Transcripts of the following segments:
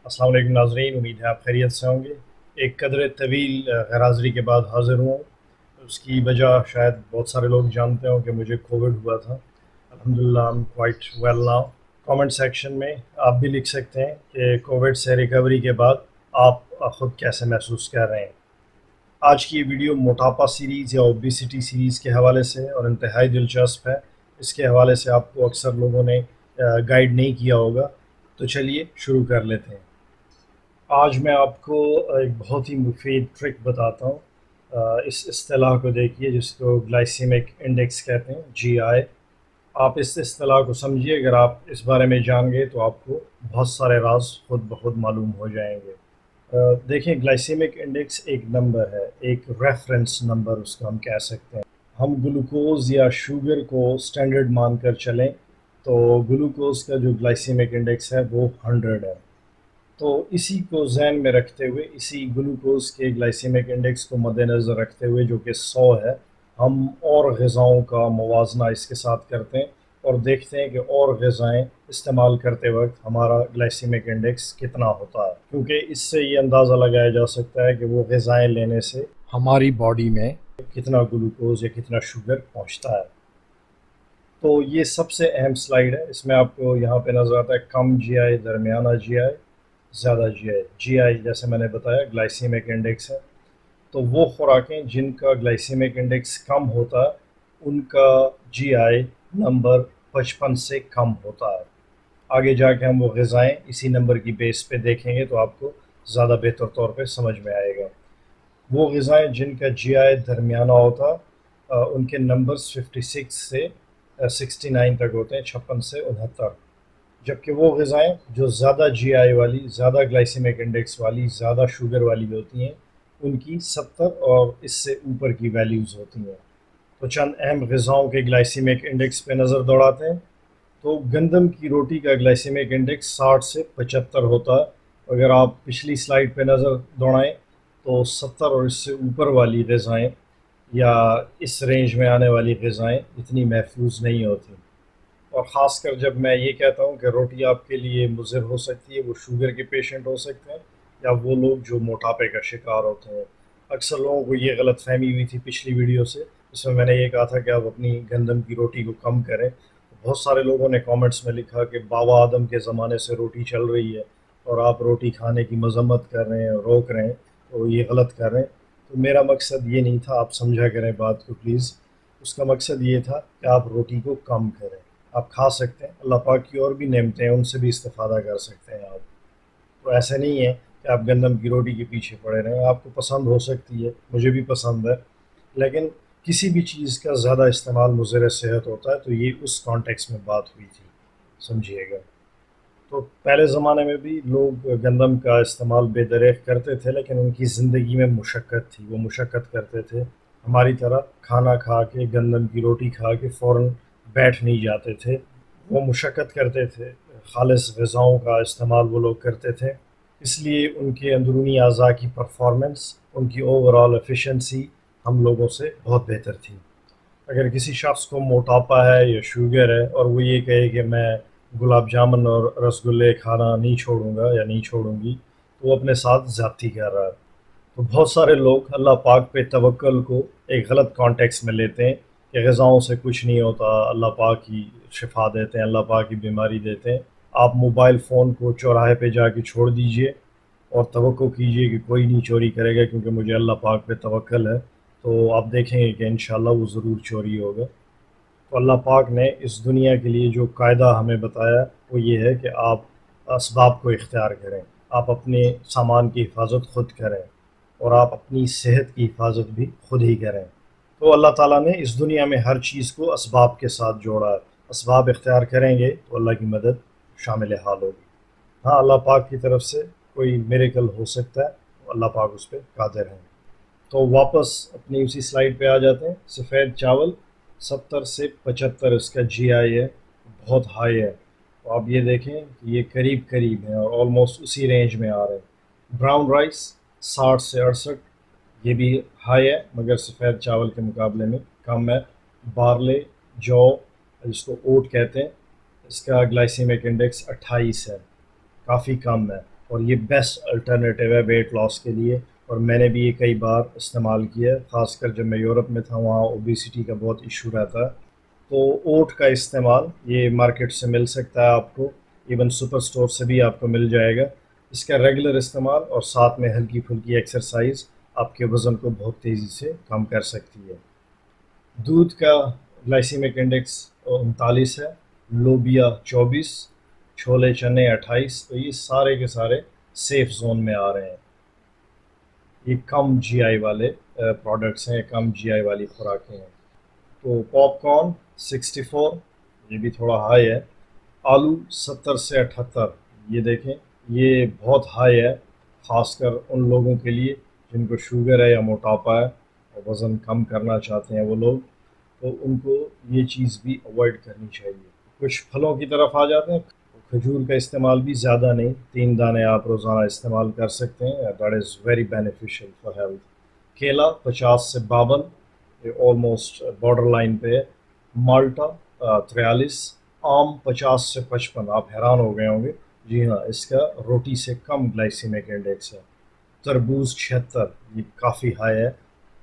अस्सलाम वालेकुम नाज़रीन, उम्मीद है आप खैरियत से होंगे। एक कदर तवील गैर हाज़िरी के बाद हाज़िर हुआ हूँ। उसकी वजह शायद बहुत सारे लोग जानते हों कि मुझे कोविड हुआ था। अल्हम्दुलिल्लाह I am quite well now. Comment section में आप भी लिख सकते हैं कि कोविड से रिकवरी के बाद आप ख़ुद कैसे महसूस कर रहे हैं। आज की ये वीडियो मोटापा सीरीज़ या ओबेसिटी सीरीज़ के हवाले से है और इंतहाई दिलचस्प है। इसके हवाले से आपको अक्सर लोगों ने गाइड नहीं किया होगा, तो चलिए शुरू कर लेते हैं। आज मैं आपको एक बहुत ही मुफीद ट्रिक बताता हूँ। इस इस्तिलाह को देखिए जिसको ग्लाइसेमिक इंडेक्स कहते हैं, GI। आप इस इस्तिलाह को समझिए, अगर आप इस बारे में जान गए तो आपको बहुत सारे राज खुद ब खुद मालूम हो जाएंगे। देखें, ग्लाइसेमिक इंडेक्स एक नंबर है, एक रेफरेंस नंबर उसका हम कह सकते हैं। हम ग्लूकोज या शुगर को स्टैंडर्ड मानकर चलें तो ग्लूकोज का जो ग्लाइसेमिक इंडेक्स है वो 100 है। तो इसी को ज़हन में रखते हुए, इसी ग्लूकोज के ग्लाइसेमिक इंडेक्स को मद्देनज़र रखते हुए जो कि 100 है, हम और ग़िज़ाओं का मुवाज़ना इसके साथ करते हैं और देखते हैं कि और ग़िज़ाएँ इस्तेमाल करते वक्त हमारा ग्लाइसेमिक इंडेक्स कितना होता है, क्योंकि इससे ये अंदाज़ा लगाया जा सकता है कि वो ग़िज़ाएँ लेने से हमारी बॉडी में कितना ग्लूकोज या कितना शुगर पहुँचता है। तो ये सबसे अहम स्लाइड है। इसमें आपको यहाँ पे नज़र आता है कम GI, दरमियाना GI, ज़्यादा GI जैसे मैंने बताया ग्लाइसेमिक इंडेक्स है। तो वो खुराकें जिनका ग्लाइसेमिक इंडेक्स कम होता है उनका GI नंबर 55 से कम होता है। आगे जाके हम वो ग़िज़ाएँ इसी नंबर की बेस पे देखेंगे तो आपको ज़्यादा बेहतर तौर पे समझ में आएगा। वो ग़िज़ाएँ जिनका GI दरमियाना होता उनके नंबर्स 56 से 69 तक होते हैं, 56 से 69। जबकि वो ग़िज़ाएँ जो ज़्यादा GI वाली, ज़्यादा ग्लाइसेमिक इंडेक्स वाली, ज़्यादा शुगर वाली होती हैं, उनकी 70 और इससे ऊपर की वैल्यूज़ होती हैं। तो चंद अहम ग़िज़ाओं के ग्लाइसेमिक इंडेक्स पे नज़र दौड़ाते हैं। तो गंदम की रोटी का ग्लाइसेमिक इंडेक्स 60 से 75 होता है। अगर आप पिछली स्लाइड पे नज़र दौड़ाएं तो 70 और इससे ऊपर वाली ग़िज़ाएँ या इस रेंज में आने वाली ग़िज़ाएँ इतनी महफूज नहीं होती। और ख़ासकर जब मैं ये कहता हूँ कि रोटी आपके लिए मुज़र हो सकती है, वो शुगर के पेशेंट हो सकते हैं या वो लोग जो मोटापे का शिकार होते हैं। अक्सर लोगों को ये गलतफ़हमी हुई थी पिछली वीडियो से, जिसमें मैंने ये कहा था कि आप अपनी गंदम की रोटी को कम करें। बहुत सारे लोगों ने कमेंट्स में लिखा कि बाबा आदम के ज़माने से रोटी चल रही है और आप रोटी खाने की मज़म्मत कर रहे हैं, रोक रहे हैं, तो ये गलत कर रहे हैं। तो मेरा मकसद ये नहीं था, आप समझा करें बात को प्लीज़। उसका मकसद ये था कि आप रोटी को कम करें। आप खा सकते हैं, अल्लाह पाक की और भी नेमतें हैं, उनसे भी इस्तिफ़ादा कर सकते हैं आप। तो ऐसा नहीं है कि आप गंदम की रोटी के पीछे पड़े रहें। आपको पसंद हो सकती है, मुझे भी पसंद है, लेकिन किसी भी चीज़ का ज़्यादा इस्तेमाल मुज़र सेहत होता है। तो ये उस कॉन्टेक्स्ट में बात हुई थी, समझिएगा। तो पहले ज़माने में भी लोग गंदम का इस्तेमाल बेदरेख करते थे, लेकिन उनकी ज़िंदगी में मुशक्क़त थी, वो मुशक्क़त करते थे। हमारी तरह खाना खा के, गंदम की रोटी खा के फ़ौरन बैठ नहीं जाते थे, वो मुशक्क़त करते थे। ख़ालिस ग़िज़ाओं का इस्तेमाल वो लोग करते थे, इसलिए उनके अंदरूनी अज़ा की परफॉर्मेंस, उनकी ओवरऑल एफिशिएंसी हम लोगों से बहुत बेहतर थी। अगर किसी शख्स को मोटापा है या शुगर है और वो ये कहे कि मैं गुलाब जामुन और रसगुल्ले खाना नहीं छोड़ूंगा या नहीं छोड़ूंगी, तो वो अपने साथ ज़्यादती कर रहा है। तो बहुत सारे लोग अल्लाह पाक पे तवक्कुल को एक गलत कॉन्टेक्स्ट में लेते हैं कि ग़िज़ाओं से कुछ नहीं होता, अल्लाह पाक ही शिफा देते हैं, अल्लाह पाक ही बीमारी देते हैं। आप मोबाइल फ़ोन को चौराहे पे जाके छोड़ दीजिए और तवक्को कीजिए कि कोई नहीं चोरी करेगा, क्योंकि मुझे अल्लाह पाक पे तवक्ल है। तो आप देखेंगे कि इंशाअल्लाह वो ज़रूर चोरी होगा। तो अल्लाह पाक ने इस दुनिया के लिए जो कायदा हमें बताया वो ये है कि आप असबाब को इख्तियार करें, आप अपने सामान की हिफाजत ख़ुद करें और आप अपनी सेहत की हिफाजत भी खुद ही करें। तो अल्लाह ताला ने इस दुनिया में हर चीज़ को असबाब के साथ जोड़ा है। असबाब इख्तियार करेंगे तो अल्लाह की मदद शामिल हाल होगी। हाँ, अल्लाह पाक की तरफ से कोई मिरेकल हो सकता है, तो अल्लाह पाक उस पर कादिर हैं। तो वापस अपनी उसी स्लाइड पे आ जाते हैं। सफ़ेद चावल 70 से 75 इसका GI है, बहुत हाई है। तो आप ये देखें कि ये करीब करीब हैं और ऑलमोस्ट उसी रेंज में आ रहे हैं। ब्राउन राइस 60 से 68, ये भी हाई है मगर सफ़ेद चावल के मुकाबले में कम है। बारले, जौ, जिसको ओट कहते हैं, इसका ग्लाइसेमिक इंडेक्स 28 है, काफ़ी कम है। اور یہ بیسٹ الٹرنیٹیو ہے ویٹ لاس کے لیے، اور میں نے بھی یہ کئی بار استعمال کیا ہے، خاص کر جب میں یورپ میں تھا، وہاں اوبیسٹی کا بہت ایشو رہتا ہے۔ تو اوٹ کا استعمال یہ مارکیٹ سے مل سکتا ہے آپ کو، ایون سپر سٹور سے بھی آپ کو مل جائے گا۔ اس کا ریگولر استعمال اور ساتھ میں ہلکی پھلکی ایکسرسائز آپ کے وزن کو بہت تیزی سے کم کر سکتی ہے۔ دودھ کا گلائسیمک انڈیکس 39 ہے، لوبیا 24، چھولے چنے 28، تو یہ سارے کے سارے سیف زون میں آ رہے ہیں۔ یہ کم جی آئی والے پروڈکٹس ہیں، کم جی آئی والی خوراکیں ہیں۔ تو پاپ کارن 64، یہ بھی تھوڑا ہائی ہے۔ آلو 70 سے 78، یہ دیکھیں یہ بہت ہائی ہے، خاص کر ان لوگوں کے لیے جن کو شوگر ہے یا موٹاپا ہے اور وزن کم کرنا چاہتے ہیں وہ لوگ، تو ان کو یہ چیز بھی اوائڈ کرنی چاہیے۔ کچھ پھلوں کی طرف آ جاتے ہیں۔ کھجور کا استعمال بھی زیادہ نہیں، 3 دانے آپ روزانہ استعمال کر سکتے ہیں، that is very beneficial for health. کیلا 50 سے 52، یہ آلموسٹ بارڈر لائن پہ ہے۔ مالٹا 43، آم 50 سے 55، آپ حیران ہو گئے ہوں گے، جی ہاں اس کا روٹی سے کم گلائسیمک انڈیکس ہے۔ تربوز 76، یہ کافی ہائی ہے۔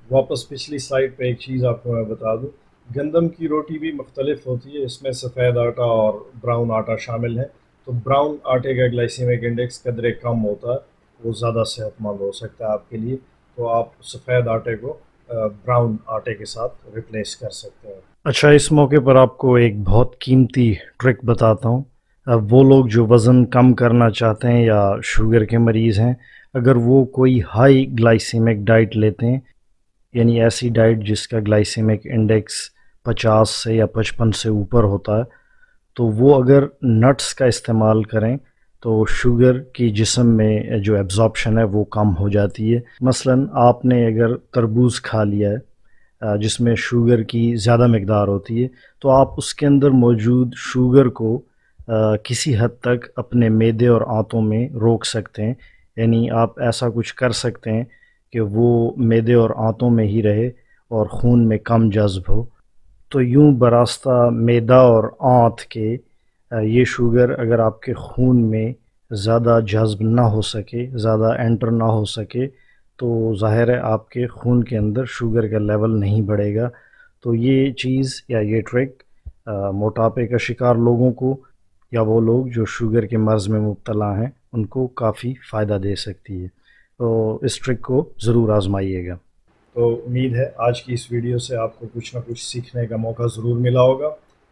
واپس پچھلی سلائڈ پہ ایک چیز آپ کو میں بتا دوں، گندم کی روٹی بھی مختلف ہوتی ہے، اس میں سفید آٹا اور براؤن آٹا شامل ہے۔ تو براؤن آٹے کا گلائسیمک انڈیکس قدرے کم ہوتا ہے، وہ زیادہ صحت مند ہو سکتا ہے آپ کے لیے، تو آپ سفید آٹے کو براؤن آٹے کے ساتھ ریپلیس کر سکتے ہیں۔ اچھا، اس موقع پر آپ کو ایک بہت قیمتی ٹرک بتاتا ہوں۔ وہ لوگ جو وزن کم کرنا چاہتے ہیں یا شوگر کے مریض ہیں، اگر وہ کوئی ہائی گلائسیمک ڈائٹ لیتے ہیں، یعنی ایسی ڈائٹ جس کا گلائسیمک انڈیکس 50 سے یا 55 سے اوپر ہوتا ہے، تو وہ اگر نٹس کا استعمال کریں تو شوگر کی جسم میں جو ایبزارپشن ہے وہ کم ہو جاتی ہے۔ مثلا آپ نے اگر تربوز کھا لیا ہے جس میں شوگر کی زیادہ مقدار ہوتی ہے، تو آپ اس کے اندر موجود شوگر کو کسی حد تک اپنے معدے اور آنتوں میں روک سکتے ہیں، یعنی آپ ایسا کچھ کر سکتے ہیں کہ وہ معدے اور آنتوں میں ہی رہے اور خون میں کم جذب ہو۔ تو یوں براستہ معدہ اور آنت کے یہ شوگر اگر آپ کے خون میں زیادہ جذب نہ ہو سکے، زیادہ انٹر نہ ہو سکے، تو ظاہر ہے آپ کے خون کے اندر شوگر کا لیول نہیں بڑھے گا۔ تو یہ چیز یا یہ ٹرک موٹاپے کا شکار لوگوں کو یا وہ لوگ جو شوگر کے مرض میں مبتلا ہیں ان کو کافی فائدہ دے سکتی ہے۔ تو اس ٹرک کو ضرور آزمائیے گا۔ تو امید ہے آج کی اس ویڈیو سے آپ کو کچھ نہ کچھ سیکھنے کا موقع ضرور ملا ہوگا۔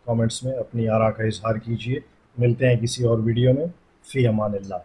کامنٹس میں اپنی آراء کا اظہار کیجیے۔ ملتے ہیں کسی اور ویڈیو میں۔ فی امان اللہ۔